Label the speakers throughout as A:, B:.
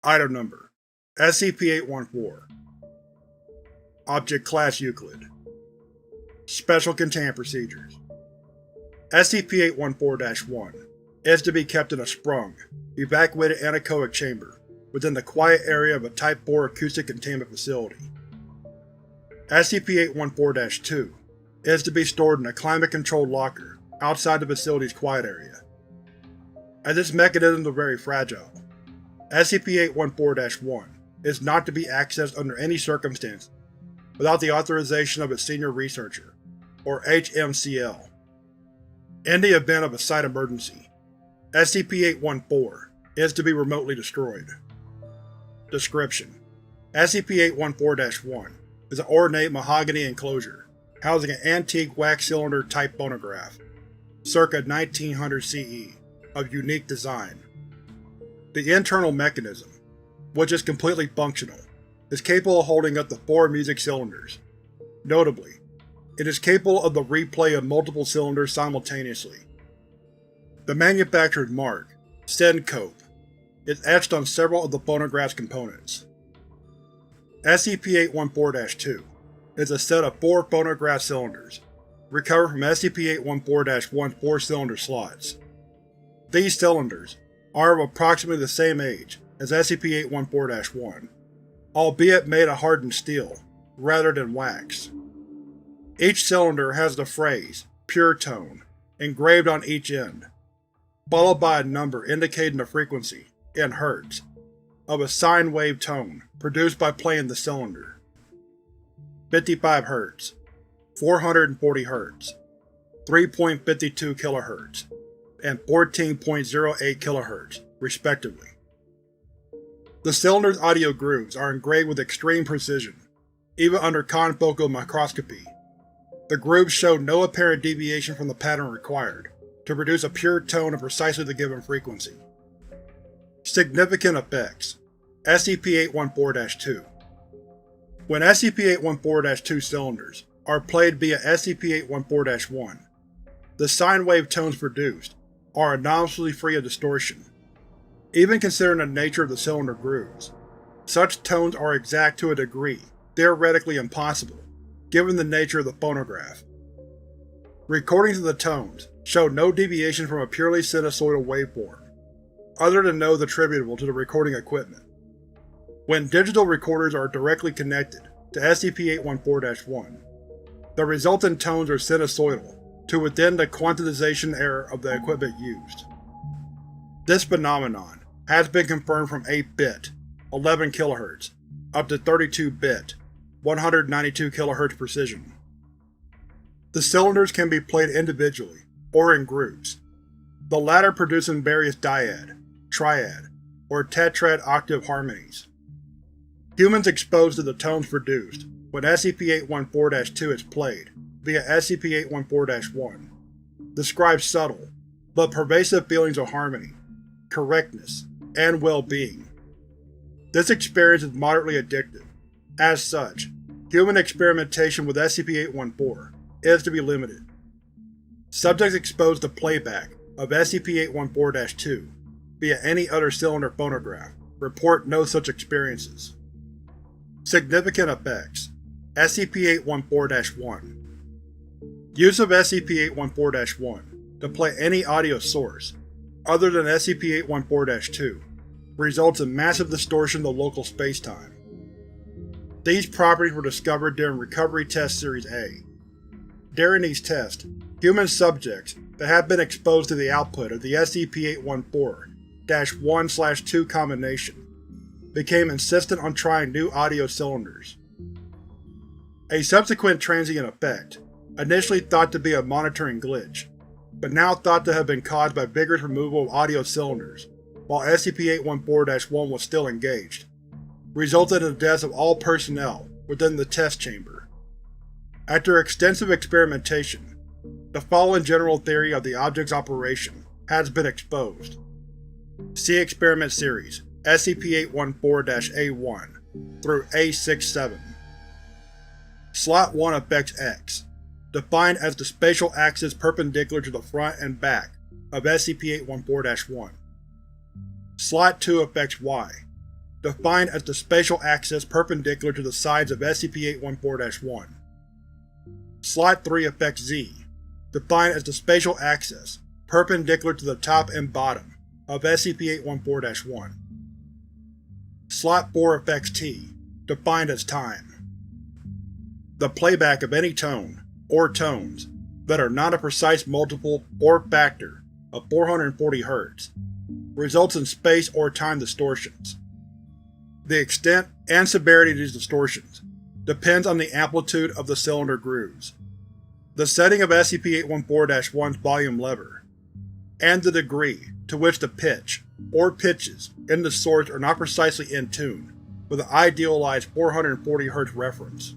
A: Item Number: SCP-814. Object Class Euclid. Special Containment Procedures. SCP-814-1 is to be kept in a sprung, evacuated anechoic chamber within the quiet area of a Type 4 acoustic containment facility. SCP-814-2 is to be stored in a climate-controlled locker outside the facility's quiet area. As its mechanisms are very fragile, SCP-814-1 is not to be accessed under any circumstance without the authorization of its Senior Researcher, or HMCL. In the event of a site emergency, SCP-814 is to be remotely destroyed. Description: SCP-814-1 is an ornate mahogany enclosure housing an antique wax cylinder type phonograph, circa 1900 CE, of unique design. The internal mechanism, which is completely functional, is capable of holding up to 4 music cylinders. Notably, it is capable of the replay of multiple cylinders simultaneously. The manufacturer's mark, SYNCOPE, is etched on several of the phonograph's components. SCP-814-2 is a set of 4 phonograph cylinders, recovered from SCP-814-1's 4-cylinder slots. These cylinders are of approximately the same age as SCP-814-1, albeit made of hardened steel, rather than wax. Each cylinder has the phrase, "pure tone," engraved on each end, followed by a number indicating the frequency, in Hz, of a sine wave tone produced by playing the cylinder. 55 Hz, 440 Hz, 3.52 kHz, and 14.08 kHz, respectively. The cylinder's audio grooves are engraved with extreme precision, even under confocal microscopy. The grooves show no apparent deviation from the pattern required to produce a pure tone of precisely the given frequency. Significant Effects: SCP-814-2. When SCP-814-2 cylinders are played via SCP-814-1, the sine wave tones produced are anomalously free of distortion. Even considering the nature of the cylinder grooves, such tones are exact to a degree theoretically impossible, given the nature of the phonograph. Recordings of the tones show no deviation from a purely sinusoidal waveform, other than those attributable to the recording equipment. When digital recorders are directly connected to SCP-814-1, the resultant tones are sinusoidal to within the quantization error of the equipment used. This phenomenon has been confirmed from 8-bit, 11 kHz, up to 32-bit, 192 kHz precision. The cylinders can be played individually, or in groups, the latter producing various dyad, triad, or tetrad octave harmonies. Humans exposed to the tones produced when SCP-814-2 is played via SCP-814-1 describe subtle, but pervasive feelings of harmony, correctness, and well-being. This experience is moderately addictive. As such, human experimentation with SCP-814 is to be limited. Subjects exposed to playback of SCP-814-2 via any other cylinder phonograph report no such experiences. Significant Effects: SCP-814-1. Use of SCP-814-1 to play any audio source, other than SCP-814-2, results in massive distortion of the local spacetime. These properties were discovered during Recovery Test Series A. During these tests, human subjects that had been exposed to the output of the SCP-814-1/2 combination became insistent on trying new audio cylinders. A subsequent transient effect, initially thought to be a monitoring glitch, but now thought to have been caused by vigorous removal of audio cylinders while SCP-814-1 was still engaged, resulted in the deaths of all personnel within the test chamber. After extensive experimentation, the following general theory of the object's operation has been exposed. See Experiment Series SCP-814-A1 through A67. Slot 1 affects X, defined as the spatial axis perpendicular to the front and back of SCP-814-1. Slot 2 affects Y, defined as the spatial axis perpendicular to the sides of SCP-814-1. Slot 3 affects Z, defined as the spatial axis perpendicular to the top and bottom of SCP-814-1. Slot 4 affects T, defined as time. The playback of any tone, or tones, that are not a precise multiple or factor of 440 Hz results in space or time distortions. The extent and severity of these distortions depends on the amplitude of the cylinder grooves, the setting of SCP-814-1's volume lever, and the degree to which the pitch, or pitches, in the source are not precisely in tune with the idealized 440 Hz reference.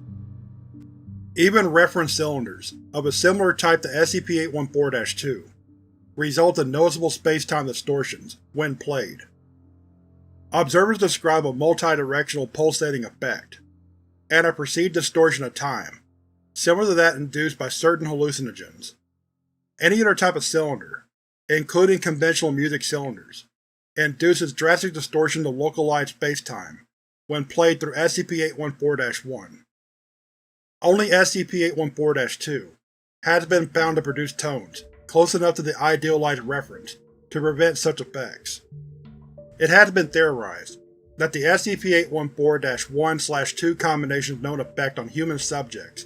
A: Even reference cylinders of a similar type to SCP-814-2 result in noticeable space-time distortions when played. Observers describe a multi-directional pulsating effect, and a perceived distortion of time, similar to that induced by certain hallucinogens. Any other type of cylinder, including conventional music cylinders, induces drastic distortion to localized spacetime when played through SCP-814-1. Only SCP-814-2 has been found to produce tones close enough to the idealized reference to prevent such effects. It has been theorized that the SCP-814-1/2 combination's known effect on human subjects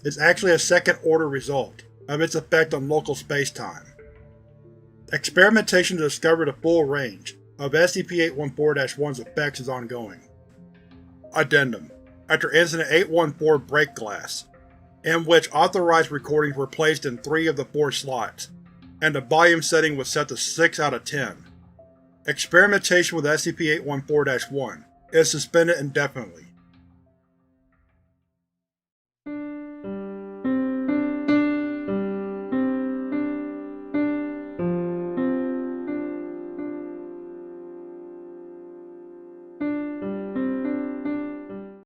A: is actually a second-order result of its effect on local spacetime. Experimentation to discover the full range of SCP-814-1's effects is ongoing. Addendum: After Incident 814 Break Glass, in which authorized recordings were placed in 3 of the 4 slots, and the volume setting was set to 6 out of 10. Experimentation with SCP-814-1 is suspended indefinitely.